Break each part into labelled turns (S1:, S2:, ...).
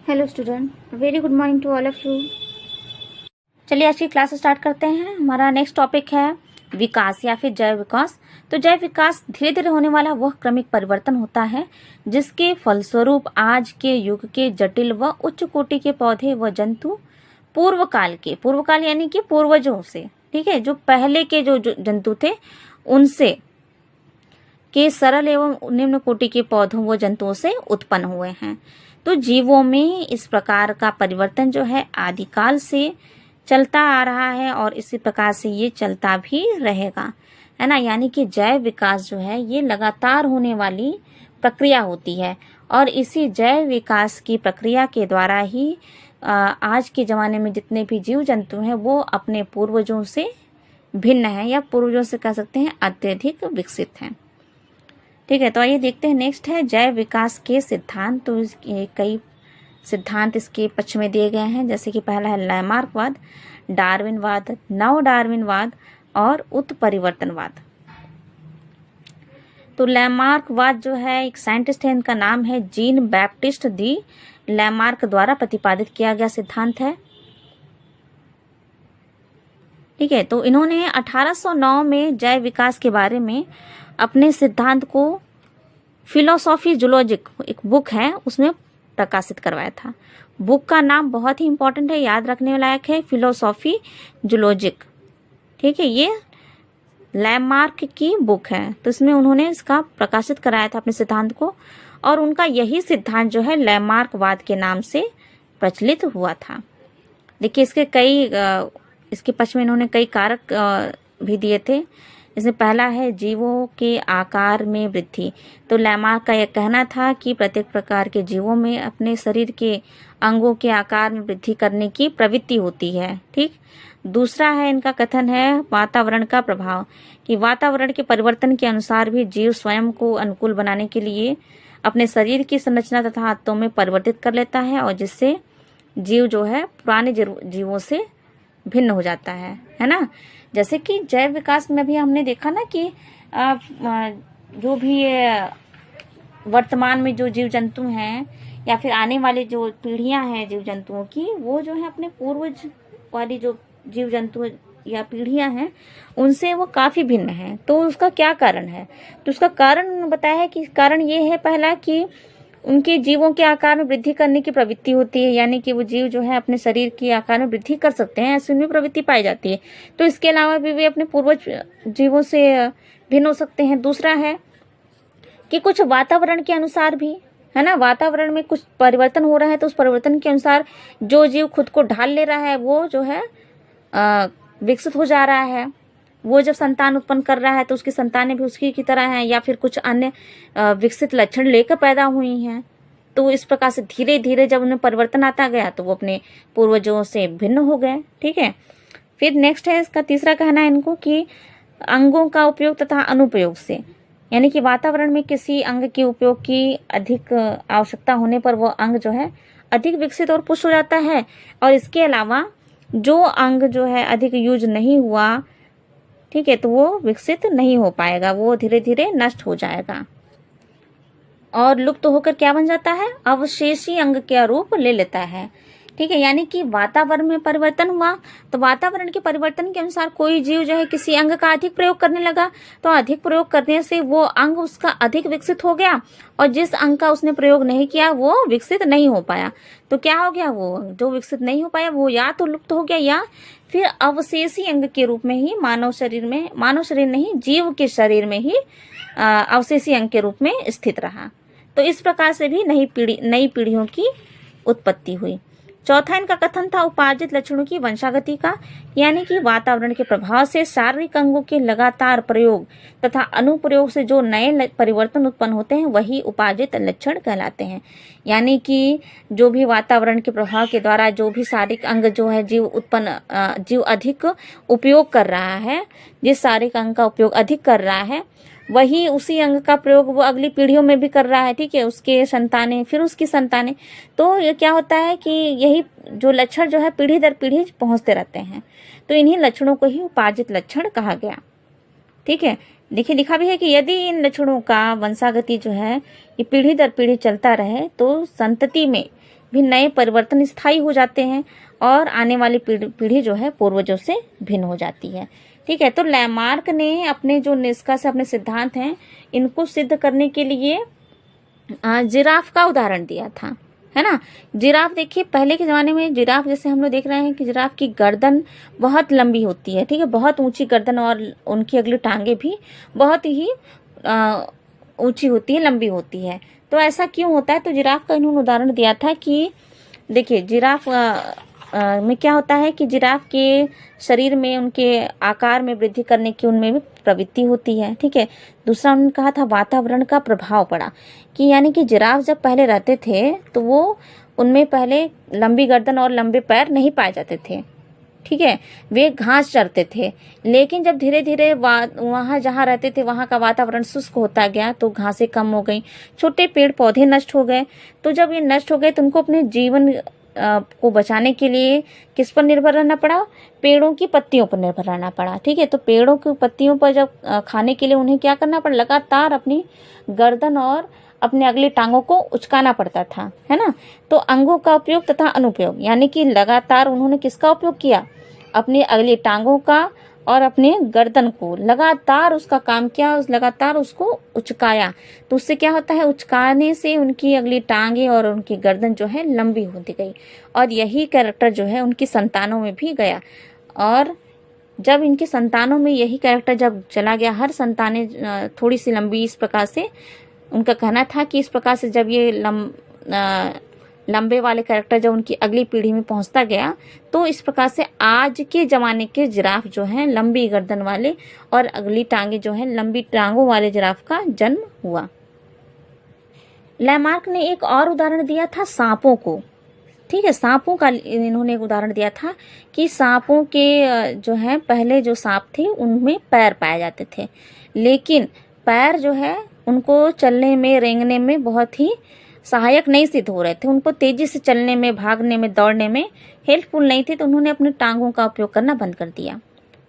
S1: Hello student, very good morning to all of you. चलिए आज की क्लास स्टार्ट करते हैं। हमारा नेक्स्ट टॉपिक है विकास या फिर जैव विकास। तो जैव विकास धीरे धीरे होने वाला वह क्रमिक परिवर्तन होता है जिसके फलस्वरूप आज के युग के जटिल व उच्च कोटि के पौधे व जंतु पूर्व काल यानी कि पूर्वजों से, ठीक है, जो पहले के जो जंतु थे उनसे के सरल एवं निम्न कोटि के पौधों व जंतुओं से उत्पन्न हुए हैं। तो जीवों में इस प्रकार का परिवर्तन जो है आदिकाल से चलता आ रहा है और इसी प्रकार से ये चलता भी रहेगा, है ना। यानी कि जैव विकास जो है ये लगातार होने वाली प्रक्रिया होती है और इसी जैव विकास की प्रक्रिया के द्वारा ही आज के ज़माने में जितने भी जीव जंतु हैं वो अपने पूर्वजों से भिन्न हैं या पूर्वजों से कह सकते हैं अत्यधिक विकसित हैं। ठीक है, तो आइए देखते हैं। नेक्स्ट है जैव विकास के सिद्धांत। तो कई सिद्धांत इसके पक्ष में दिए गए हैं, जैसे कि पहला है लैमार्कवाद, डार्विनवाद, नव डार्विनवाद और उत्परिवर्तनवाद। तो लैमार्कवाद जो है एक साइंटिस्ट है, इनका नाम है जीन बैप्टिस्ट दी लैमार्क द्वारा प्रतिपादित किया गया सिद्धांत है। ठीक है, तो इन्होंने 1809 में जैव विकास के बारे में अपने सिद्धांत को फिलोसॉफी जूलॉजिक एक बुक है उसमें प्रकाशित करवाया था। बुक का नाम बहुत ही इंपॉर्टेंट है, याद रखने लायक है, फिलोसॉफी जूलॉजिक। ठीक है, ये लैमार्क की बुक है, तो इसमें उन्होंने इसका प्रकाशित कराया था अपने सिद्धांत को और उनका यही सिद्धांत जो है लैमार्कवाद के नाम से प्रचलित हुआ था। देखिए इसके पक्ष में इन्होंने कई कारक भी दिए थे। इसमें पहला है जीवों के आकार में वृद्धि। तो लैमार्क का यह कहना था कि प्रत्येक प्रकार के जीवों में अपने शरीर के अंगों के आकार में वृद्धि करने की प्रवृत्ति होती है। ठीक, दूसरा है इनका कथन है वातावरण का प्रभाव, कि वातावरण के परिवर्तन के अनुसार भी जीव स्वयं को अनुकूल बनाने के लिए अपने शरीर की संरचना तथा आदतों में परिवर्तित कर लेता है और जिससे जीव जो है पुराने जीवों से भिन्न हो जाता है ना। जैसे कि जैव विकास में भी हमने देखा ना कि जो भी वर्तमान में जो जीव जंतु हैं या फिर आने वाले जो पीढ़ियां हैं जीव जंतुओं की, वो जो है अपने पूर्वज वाली जो जीव जंतु या पीढ़ियां हैं उनसे वो काफी भिन्न है। तो उसका क्या कारण है? तो उसका कारण बताया है कि कारण ये है, पहला कि उनके जीवों के आकार में वृद्धि करने की प्रवृत्ति होती है, यानी कि वो जीव जो है अपने शरीर के आकार में वृद्धि कर सकते हैं, ऐसी उनमें प्रवृत्ति पाई जाती है। तो इसके अलावा भी वे अपने पूर्वज जीवों से भिन्न हो सकते हैं। दूसरा है कि कुछ वातावरण के अनुसार भी, है ना, वातावरण में कुछ परिवर्तन हो रहा है तो उस परिवर्तन के अनुसार जो जीव खुद को ढाल ले रहा है वो जो है विकसित हो जा रहा है। वो जब संतान उत्पन्न कर रहा है तो उसकी संतानें भी उसकी की तरह हैं या फिर कुछ अन्य विकसित लक्षण लेकर पैदा हुई हैं। तो इस प्रकार से धीरे धीरे जब उनमें परिवर्तन आता गया तो वो अपने पूर्वजों से भिन्न हो गए। ठीक है, फिर नेक्स्ट है इसका तीसरा कहना है इनको कि अंगों का उपयोग तथा अनुपयोग से, यानी कि वातावरण में किसी अंग के उपयोग की अधिक आवश्यकता होने पर वो अंग जो है अधिक विकसित और पुष्ट हो जाता है और इसके अलावा जो अंग जो है अधिक यूज नहीं हुआ, ठीक है, तो वो विकसित नहीं हो पाएगा, वो धीरे धीरे नष्ट हो जाएगा और लुप्त होकर क्या बन जाता है, अवशेषी अंग का रूप ले लेता है। ठीक है, यानी कि वातावरण में परिवर्तन हुआ तो वातावरण के परिवर्तन के अनुसार कोई जीव जो है किसी अंग का अधिक प्रयोग करने लगा, तो अधिक प्रयोग करने से वो अंग उसका अधिक विकसित हो गया और जिस अंग का उसने प्रयोग नहीं किया वो विकसित नहीं हो पाया। तो क्या हो गया, वो जो विकसित नहीं हो पाया वो या तो लुप्त हो गया या फिर अवशेषी अंग के रूप में ही मानव शरीर नहीं, जीव के शरीर में ही अवशेषी अंग के रूप में स्थित रहा। तो इस प्रकार से भी नई पीढ़ियों की उत्पत्ति हुई। चौथा इनका कथन था उपार्जित लक्षणों की वंशागति का, यानी कि वातावरण के प्रभाव से शारीरिक अंगों के लगातार प्रयोग तथा अनुप्रयोग से जो नए परिवर्तन उत्पन्न होते हैं वही उपार्जित लक्षण कहलाते हैं। यानी कि जो भी वातावरण के प्रभाव के द्वारा जो भी शारीरिक अंग जो है जीव अधिक उपयोग कर रहा है, जिस शारीरिक अंग का उपयोग अधिक कर रहा है वही उसी अंग का प्रयोग वो अगली पीढ़ियों में भी कर रहा है। ठीक है, उसके संतानें, फिर उसकी संतानें। तो ये क्या होता है कि यही जो लक्षण जो है पीढ़ी दर पीढ़ी पहुंचते रहते हैं, तो इन्हीं लक्षणों को ही उपार्जित लक्षण कहा गया। ठीक है, देखिए लिखा भी है कि यदि इन लक्षणों का वंशागति जो है ये पीढ़ी दर पीढ़ी चलता रहे तो संतति में भी नए परिवर्तन स्थायी हो जाते हैं और आने वाली पीढ़ी जो है पूर्वजों से भिन्न हो जाती है। ठीक है, तो लैमार्क ने अपने जो निष्कर्ष, अपने सिद्धांत हैं, इनको सिद्ध करने के लिए जिराफ का उदाहरण दिया था, है ना। जिराफ देखिए, पहले के ज़माने में जिराफ, जैसे हम लोग देख रहे हैं कि जिराफ की गर्दन बहुत लंबी होती है, ठीक है, बहुत ऊंची गर्दन, और उनकी अगली टांगे भी बहुत ही ऊंची होती है, लंबी होती है। तो ऐसा क्यों होता है? तो जिराफ का इन्होंने उदाहरण दिया था कि देखिए, जिराफ में क्या होता है कि जिराफ के शरीर में, उनके आकार में वृद्धि करने की उनमें भी प्रवृत्ति होती है। ठीक है, दूसरा उन्होंने कहा था वातावरण का प्रभाव पड़ा, कि यानी कि जिराफ जब पहले रहते थे तो वो उनमें पहले लंबी गर्दन और लंबे पैर नहीं पाए जाते थे। ठीक है, वे घास चरते थे, लेकिन जब धीरे धीरे वहाँ जहाँ रहते थे वहाँ का वातावरण शुष्क होता गया तो घासें कम हो गई, छोटे पेड़ पौधे नष्ट हो गए। तो जब ये नष्ट हो गए तो उनको अपने जीवन को बचाने के लिए किस पर निर्भर रहना पड़ा? पेड़ों की पत्तियों पर निर्भर रहना पड़ा। ठीक है, तो पेड़ों की पत्तियों पर जब खाने के लिए उन्हें क्या करना पड़ा? लगातार अपनी गर्दन और अपने अगली टांगों को उचकाना पड़ता था, है ना। तो अंगों का उपयोग तथा अनुपयोग, यानी कि लगातार उन्होंने किसका उपयोग किया? अपनी अगली टांगों का और अपने गर्दन को लगातार उसका काम किया, लगातार उसको उचकाया। तो उससे क्या होता है? उचकाने से उनकी अगली टांगे और उनकी गर्दन जो है लंबी होती गई, और यही कैरेक्टर जो है उनकी संतानों में भी गया। और जब इनकी संतानों में यही कैरेक्टर जब चला गया, हर संतानें थोड़ी सी लंबी, इस प्रकार से उनका कहना था कि इस प्रकार से जब ये लंबे वाले कैरेक्टर जब उनकी अगली पीढ़ी में पहुंचता गया, तो इस प्रकार से आज के ज़माने के जिराफ जो हैं लंबी गर्दन वाले और अगली टांगे जो हैं लंबी टांगों वाले जिराफ का जन्म हुआ। लैमार्क ने एक और उदाहरण दिया था सांपों को। ठीक है, सांपों का इन्होंने एक उदाहरण दिया था कि सांपों के जो है, पहले जो सांप थे उनमें पैर पाए जाते थे, लेकिन पैर जो है उनको चलने में, रेंगने में बहुत ही सहायक नहीं सिद्ध हो रहे थे, उनको तेजी से चलने में, भागने में, दौड़ने में हेल्पफुल नहीं थे। तो उन्होंने अपने टांगों का उपयोग करना बंद कर दिया।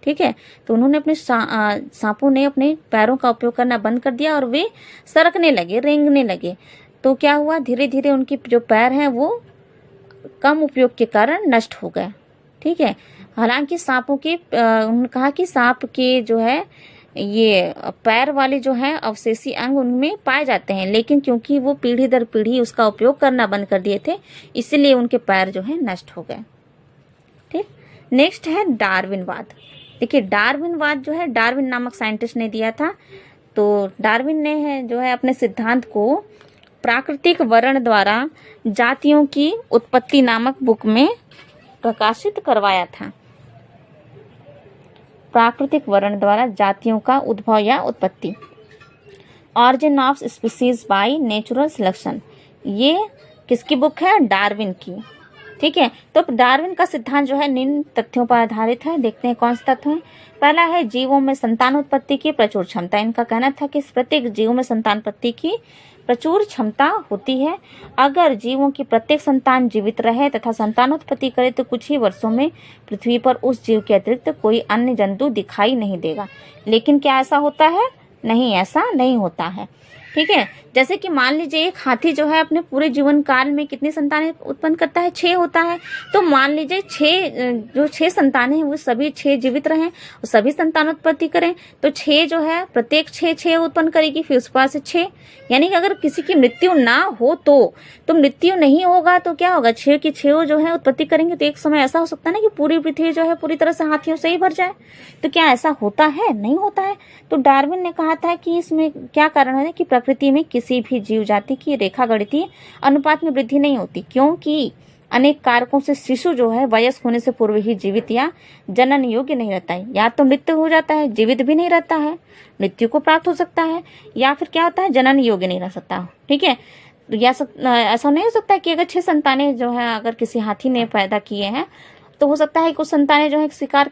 S1: ठीक है, तो उन्होंने अपने सांपों ने अपने पैरों का उपयोग करना बंद कर दिया और वे सरकने लगे, रेंगने लगे। तो क्या हुआ? धीरे धीरे उनकी जो पैर हैं वो कम उपयोग के कारण नष्ट हो गए। ठीक है, हालांकि सांपों के उन्होंने कहा कि सांप के जो है ये पैर वाले जो है अवशेषी अंग उनमें पाए जाते हैं, लेकिन क्योंकि वो पीढ़ी दर पीढ़ी उसका उपयोग करना बंद कर दिए थे, इसलिए उनके पैर जो है नष्ट हो गए। ठीक, नेक्स्ट है डार्विनवाद। देखिए, डार्विनवाद जो है डार्विन नामक साइंटिस्ट ने दिया था। तो डार्विन ने जो है अपने सिद्धांत को प्राकृतिक वर्ण द्वारा जातियों की उत्पत्ति नामक बुक में प्रकाशित करवाया था। प्राकृतिक वर्ण द्वारा जातियों का उद्भव या उत्पत्ति, origin of species by natural selection, ये किसकी बुक है? डार्विन की। ठीक है, तो डार्विन का सिद्धांत जो है निम्न तथ्यों पर आधारित है। देखते हैं कौन से तथ्य हैं। पहला है जीवों में संतानोत्पत्ति की प्रचुर क्षमता। इनका कहना था कि प्रत्येक जीव में संतानोत्पत्ति की प्रचुर क्षमता होती है। अगर जीवों की प्रत्येक संतान जीवित रहे तथा संतानोत्पत्ति करे तो कुछ ही वर्षों में पृथ्वी पर उस जीव के अतिरिक्त कोई अन्य जंतु दिखाई नहीं देगा। लेकिन क्या ऐसा होता है? नहीं, ऐसा नहीं होता है। ठीक है, जैसे कि मान लीजिए एक हाथी जो है अपने पूरे जीवन काल में कितनी संतानें उत्पन्न करता है? 6 होता है। तो मान लीजिए 6 संतानें हैं वो सभी 6 जीवित रहें और सभी संतानोत्पत्ति करें, तो 6 जो है प्रत्येक 6 उत्पन्न करेगी, फिर उसके बाद से 6, यानी कि अगर किसी की मृत्यु ना हो तो मृत्यु नहीं होगा तो क्या होगा? 6 की 6 जो है उत्पत्ति करेंगे, तो एक समय ऐसा हो सकता है ना कि पूरी पृथ्वी जो है पूरी तरह से हाथियों से ही भर जाए। तो क्या ऐसा होता है? नहीं होता है। तो डार्विन ने कहा था कि इसमें क्या कारण है कि प्रकृति में किसी भी जीव जाति की रेखा गणितीय अनुपात में वृद्धि नहीं होती, क्योंकि अनेक कारकों से शिशु जो है वयस्क होने से पूर्व ही जीवित या जनन योग्य नहीं रहता है। या तो मृत्यु हो जाता है, जीवित भी नहीं रहता है, मृत्यु को प्राप्त हो सकता है, या फिर क्या होता है? जनन योग्य नहीं रह सकता। ठीक है, या ऐसा नहीं हो सकता कि अगर 6 संतानें जो है अगर किसी हाथी ने पैदा किए हैं तो हो सकता है कुछ संतानें जो है शिकार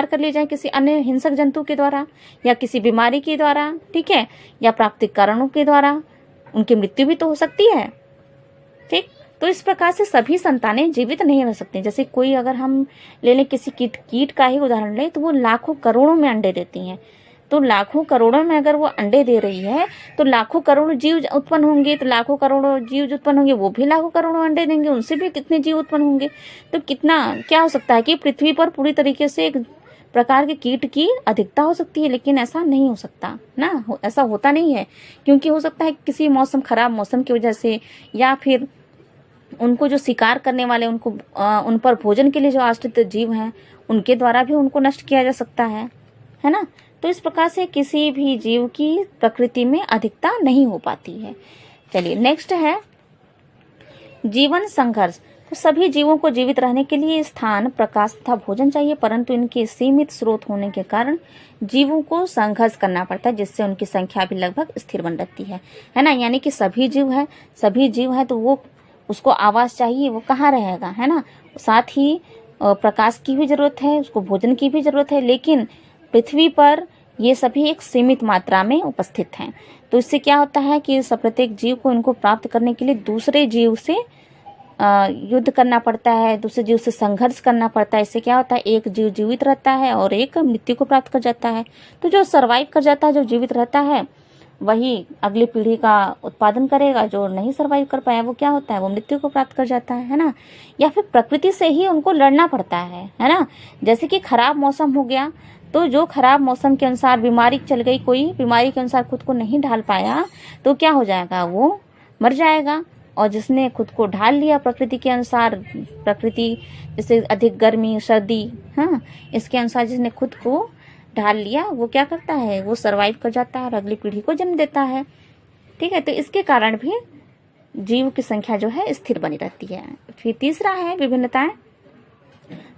S1: कर ली जाए किसी अन्य हिंसक जंतु के द्वारा या किसी बीमारी के द्वारा। ठीक है, या प्राकृतिक कारणों के द्वारा उनकी मृत्यु भी तो हो सकती है। ठीक, तो इस प्रकार से सभी संतानें जीवित नहीं रह सकती। जैसे कोई, अगर हम ले लें किसी कीट का ही उदाहरण लें, तो वो लाखों करोड़ों में अंडे देती हैं, तो लाखों करोड़ों में अगर वो अंडे दे रही है तो लाखों करोड़ जीव उत्पन्न होंगे, तो लाखों करोड़ों जीव जो उत्पन्न होंगे वो भी लाखों करोड़ों अंडे देंगे, उनसे भी कितने जीव उत्पन्न होंगे। तो कितना क्या हो सकता है कि पृथ्वी पर पूरी तरीके से एक प्रकार के कीट की अधिकता हो सकती है, लेकिन ऐसा नहीं हो सकता ना, ऐसा होता नहीं है। क्योंकि हो सकता है किसी मौसम, खराब मौसम की वजह से, या फिर उनको जो शिकार करने वाले, उनको उन पर भोजन के लिए जो आश्रित जीव हैं उनके द्वारा भी उनको नष्ट किया जा सकता है ना। तो इस प्रकार से किसी भी जीव की प्रकृति में अधिकता नहीं हो पाती है। चलिए नेक्स्ट है जीवन संघर्ष। तो सभी जीवों को जीवित रहने के लिए स्थान, प्रकाश तथा भोजन चाहिए, परंतु इनके सीमित स्रोत होने के कारण जीवों को संघर्ष करना पड़ता है, जिससे उनकी संख्या भी लगभग स्थिर बन रहती है ना। यानी कि सभी जीव है तो वो उसको आवास चाहिए, वो कहाँ रहेगा, है ना। साथ ही प्रकाश की भी जरूरत है, उसको भोजन की भी जरूरत है, लेकिन पृथ्वी पर ये सभी एक सीमित मात्रा में उपस्थित हैं। तो इससे क्या होता है कि प्रत्येक जीव को इनको प्राप्त करने के लिए दूसरे जीव से युद्ध करना पड़ता है, दूसरे जीव से संघर्ष करना पड़ता है। इससे क्या होता है, एक जीव जीवित रहता है और एक मृत्यु को प्राप्त कर जाता है। तो जो सर्वाइव कर जाता है, जो जीवित रहता है, वही अगली पीढ़ी का उत्पादन करेगा। जो नहीं सर्वाइव कर पाया वो क्या होता है, वो मृत्यु को प्राप्त कर जाता है ना। या फिर प्रकृति से ही उनको लड़ना पड़ता है ना। जैसे कि खराब मौसम हो गया, तो जो खराब मौसम के अनुसार बीमारी चल गई, कोई बीमारी के अनुसार खुद को नहीं ढाल पाया, तो क्या हो जाएगा, वो मर जाएगा। और जिसने खुद को ढाल लिया प्रकृति के अनुसार, प्रकृति जैसे अधिक गर्मी, सर्दी, हाँ, इसके अनुसार जिसने खुद को ढाल लिया, वो क्या करता है, वो सरवाइव कर जाता है और अगली पीढ़ी को जन्म देता है। ठीक है, तो इसके कारण भी जीव की संख्या जो है स्थिर बनी रहती है। फिर तीसरा है विभिन्नताएं।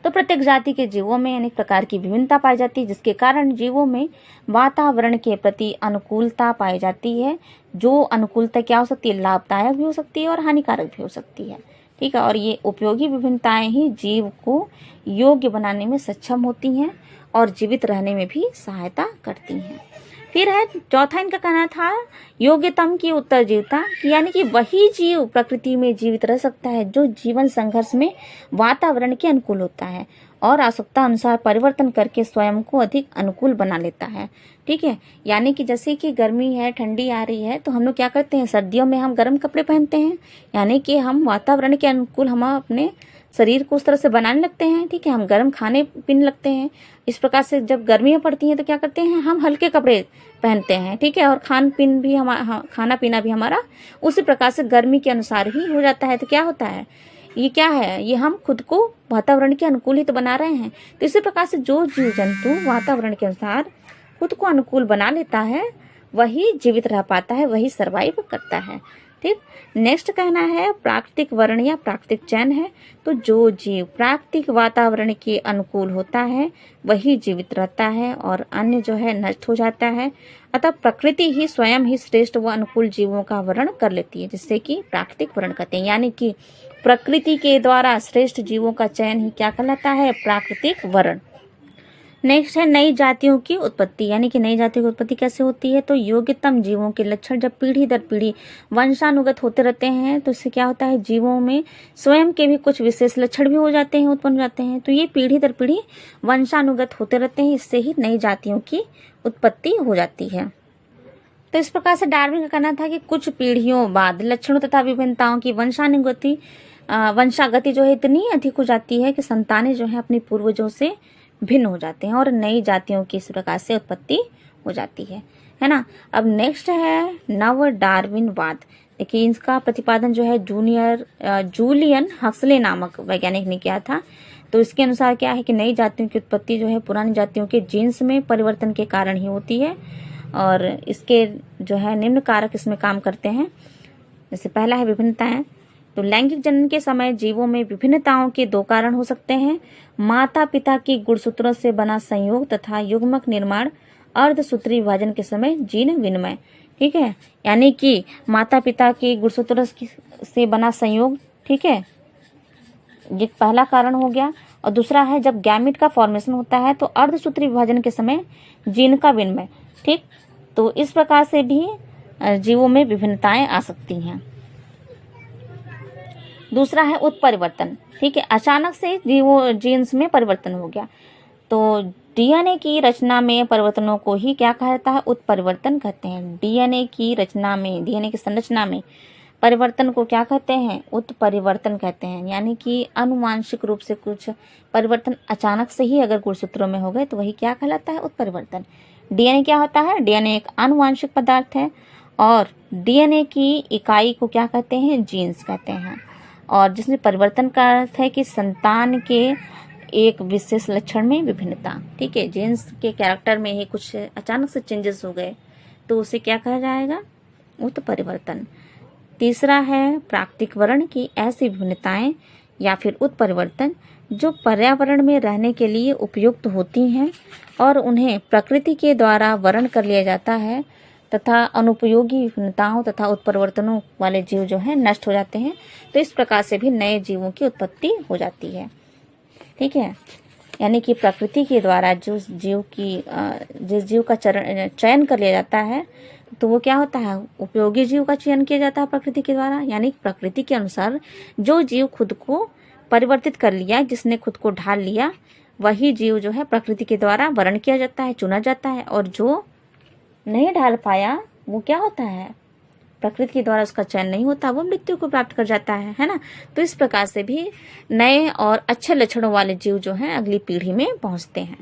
S1: तो प्रत्येक जाति के जीवों में अनेक प्रकार की विभिन्नता पाई जाती है, जिसके कारण जीवों में वातावरण के प्रति अनुकूलता पाई जाती है। जो अनुकूलता क्या हो सकती है, लाभदायक भी हो सकती है और हानिकारक भी हो सकती है। ठीक है, और ये उपयोगी विभिन्नताएं ही जीव को योग्य बनाने में सक्षम होती हैं और जीवित रहने में भी सहायता करती हैं। फिर है चौथा, इनका कहना था योग्यतम की उत्तरजीविता, यानी कि वही जीव प्रकृति में जीवित रह सकता है जो जीवन संघर्ष में वातावरण के अनुकूल होता है और आवश्यकता अनुसार परिवर्तन करके स्वयं को अधिक अनुकूल बना लेता है। ठीक है, यानी कि जैसे कि गर्मी है, ठंडी आ रही है, तो हम लोग क्या करते हैं, सर्दियों में हम गर्म कपड़े पहनते हैं, यानी कि हम वातावरण के अनुकूल हम अपने शरीर को उस तरह से बनाने लगते हैं। ठीक है, हम गर्म खाने पीने लगते हैं। इस प्रकार से जब गर्मियाँ पड़ती हैं तो क्या करते हैं, हम हल्के कपड़े पहनते हैं। ठीक है, और खाना पीना भी हमारा उसी प्रकार से गर्मी के अनुसार ही हो जाता है। तो क्या होता है, ये क्या है, ये हम खुद को वातावरण के अनुकूल ही तो बना रहे हैं। तो इसी प्रकार से जो जीव जंतु वातावरण के अनुसार खुद को अनुकूल बना लेता है, वही जीवित रह पाता है, वही सर्वाइव करता है। ठीक, नेक्स्ट कहना है प्राकृतिक वर्ण या प्राकृतिक चयन है। तो जो जीव प्राकृतिक वातावरण के अनुकूल होता है वही जीवित रहता है और अन्य जो है नष्ट हो जाता है। अतः प्रकृति ही स्वयं ही श्रेष्ठ व अनुकूल जीवों का वर्ण कर लेती है, जिससे कि प्राकृतिक वर्ण कहते हैं। यानी कि प्रकृति के द्वारा श्रेष्ठ जीवों का चयन ही क्या कहलाता है, प्राकृतिक वर्ण। नेक्स्ट है नई जातियों की उत्पत्ति, यानी कि नई जातियों की उत्पत्ति कैसे होती है। तो योग्यतम जीवों के लक्षण जब पीढ़ी दर पीढ़ी वंशानुगत होते रहते हैं, तो इससे क्या होता है, जीवों में स्वयं के भी कुछ विशेष लक्षण भी हो जाते हैं, उत्पन्न हो जाते हैं। तो ये पीढ़ी दर पीढ़ी वंशानुगत होते रहते हैं, इससे ही नई जातियों की उत्पत्ति हो जाती है। तो इस प्रकार से डार्विन का कहना था कि कुछ पीढ़ियों बाद लक्षणों तथा विभिन्नताओं की वंशागति जो है इतनी अधिक हो जाती है कि संतानें जो है अपने पूर्वजों से भिन्न हो जाते हैं और नई जातियों की इस प्रकार से उत्पत्ति हो जाती है ना। अब नेक्स्ट है नव डार्विनवाद। देखिए इसका प्रतिपादन जो है जूलियन हक्सले नामक वैज्ञानिक ने किया था। तो इसके अनुसार क्या है कि नई जातियों की उत्पत्ति जो है पुरानी जातियों के जीन्स में परिवर्तन के कारण ही होती है और इसके जो है निम्न कारक इसमें काम करते हैं। जैसे पहला है विभिन्नताएं। तो लैंगिक जनन के समय जीवों में विभिन्नताओं के दो कारण हो सकते हैं, माता पिता की गुणसूत्रों से बना संयोग तथा युग्मक निर्माण, अर्धसूत्री विभाजन के समय जीन विनिमय। ठीक है, यानी कि माता पिता के गुणसूत्रों से बना संयोग, ठीक है, ये पहला कारण हो गया। और दूसरा है जब गैमेट का फॉर्मेशन होता है तो अर्धसूत्री विभाजन के समय जीन का विनिमय। ठीक, तो इस प्रकार से भी जीवों में विभिन्नताएं आ सकती हैं। दूसरा है उत्परिवर्तन। ठीक है, अचानक से जीन्स में परिवर्तन हो गया। तो डीएनए की रचना में परिवर्तनों को ही क्या कहा जाता है? उत्परिवर्तन कहते हैं। डीएनए की रचना में, डीएनए की संरचना में परिवर्तन को क्या कहते हैं? उत्परिवर्तन कहते हैं। यानी कि आनुवांशिक रूप से कुछ परिवर्तन अचानक से ही अगर गुणसूत्रों में हो गए तो वही क्या कहलाता है? उत्परिवर्तन। डीएनए क्या होता है? डीएनए एक आनुवांशिक पदार्थ है और डीएनए की इकाई को क्या कहते हैं? जीन्स कहते हैं। और जिसमें परिवर्तन का अर्थ है कि संतान के एक विशेष लक्षण में विभिन्नता। ठीक है, जीन्स के कैरेक्टर में ही कुछ अचानक से चेंजेस हो गए तो उसे क्या कहा जाएगा? उत्परिवर्तन। तीसरा है प्राकृतिक वर्ण की ऐसी विभिन्नताएं या फिर उत्परिवर्तन जो पर्यावरण में रहने के लिए उपयुक्त होती हैं और उन्हें प्रकृति के द्वारा वर्ण कर लिया जाता है तथा अनुपयोगी विभिन्नताओं तथा उत्परिवर्तनों वाले जीव जो हैं नष्ट हो जाते हैं। तो इस प्रकार से भी नए जीवों की उत्पत्ति हो जाती है। ठीक है, यानी कि प्रकृति के द्वारा जिस जीव का चयन कर लिया जाता है तो वो क्या होता है? उपयोगी जीव का चयन किया जाता है प्रकृति के द्वारा। यानी प्रकृति के अनुसार जो जीव खुद को परिवर्तित कर लिया, जिसने खुद को ढाल लिया, वही जीव जो है प्रकृति के द्वारा वर्ण किया जाता है, चुना जाता है। और जो नहीं ढाल पाया वो क्या होता है? प्रकृति के द्वारा उसका चयन नहीं होता, वो मृत्यु को प्राप्त कर जाता है ना। तो इस प्रकार से भी नए और अच्छे लक्षणों वाले जीव जो हैं अगली पीढ़ी में पहुंचते हैं।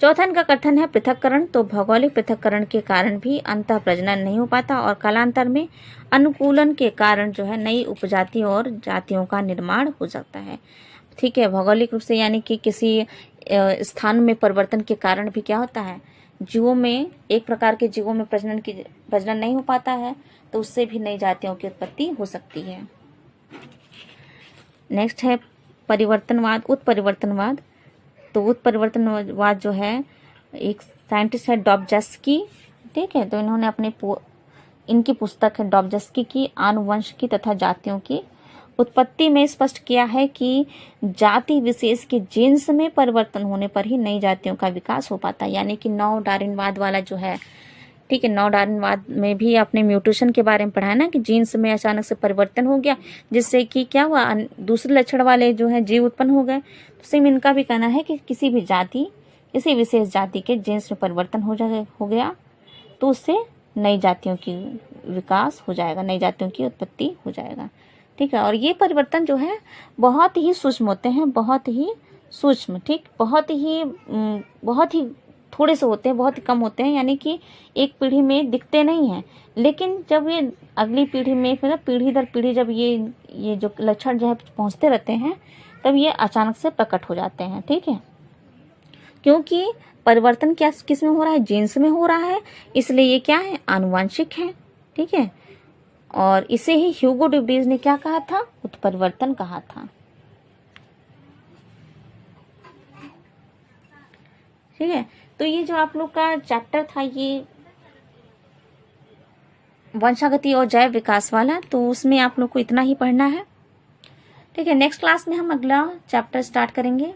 S1: चौथा इनका कथन है पृथक्करण। तो भौगोलिक पृथक्करण के कारण भी अंतः प्रजनन नहीं हो पाता और कालांतर में अनुकूलन के कारण जो है नई उपजाति और जातियों का निर्माण हो सकता है। ठीक है, भौगोलिक रूप से यानी कि किसी स्थान में परिवर्तन के कारण भी क्या होता है? जीवों में, एक प्रकार के जीवों में प्रजनन नहीं हो पाता है तो उससे भी नई जातियों की उत्पत्ति हो सकती है। नेक्स्ट है परिवर्तनवाद, उत्परिवर्तनवाद। तो उत्परिवर्तनवाद जो है, एक साइंटिस्ट है डॉब्जस्की। ठीक है, तो इन्होंने इनकी पुस्तक है डॉब्जस्की की आनुवंशिकी तथा जातियों की उत्पत्ति में स्पष्ट किया है कि जाति विशेष के जीन्स में परिवर्तन होने पर ही नई जातियों का विकास हो पाता है। यानी कि नव डार्विनवाद वाला जो है, ठीक है, नव डार्विनवाद में भी आपने म्यूटेशन के बारे में पढ़ा है ना, कि जीन्स में अचानक से परिवर्तन हो गया जिससे कि क्या हुआ? दूसरे लक्षण वाले जो है जीव उत्पन्न हो गए। तो सेम इनका भी कहना है कि किसी भी जाति, किसी विशेष जाति के जीन्स में परिवर्तन हो गया तो उससे नई जातियों की विकास हो जाएगा, नई जातियों की उत्पत्ति हो जाएगा। ठीक है, और ये परिवर्तन जो है बहुत ही सूक्ष्म होते हैं, बहुत ही सूक्ष्म। ठीक, बहुत ही थोड़े से होते हैं, बहुत ही कम होते हैं। यानी कि एक पीढ़ी में दिखते नहीं हैं, लेकिन जब ये अगली पीढ़ी में, मतलब पीढ़ी दर पीढ़ी जब ये जो लक्षण जो है पहुंचते रहते हैं तब ये अचानक से प्रकट हो जाते हैं। ठीक है, क्योंकि परिवर्तन क्या किस में हो रहा है? जीन्स में हो रहा है, इसलिए ये क्या है? आनुवांशिक है। ठीक है, और इसे ही ह्यूगो ड्यूब्रीज ने क्या कहा था? उत्परिवर्तन कहा था। ठीक है, तो ये जो आप लोग का चैप्टर था ये वंशागति और जैव विकास वाला, तो उसमें आप लोग को इतना ही पढ़ना है। ठीक है, नेक्स्ट क्लास में हम अगला चैप्टर स्टार्ट करेंगे।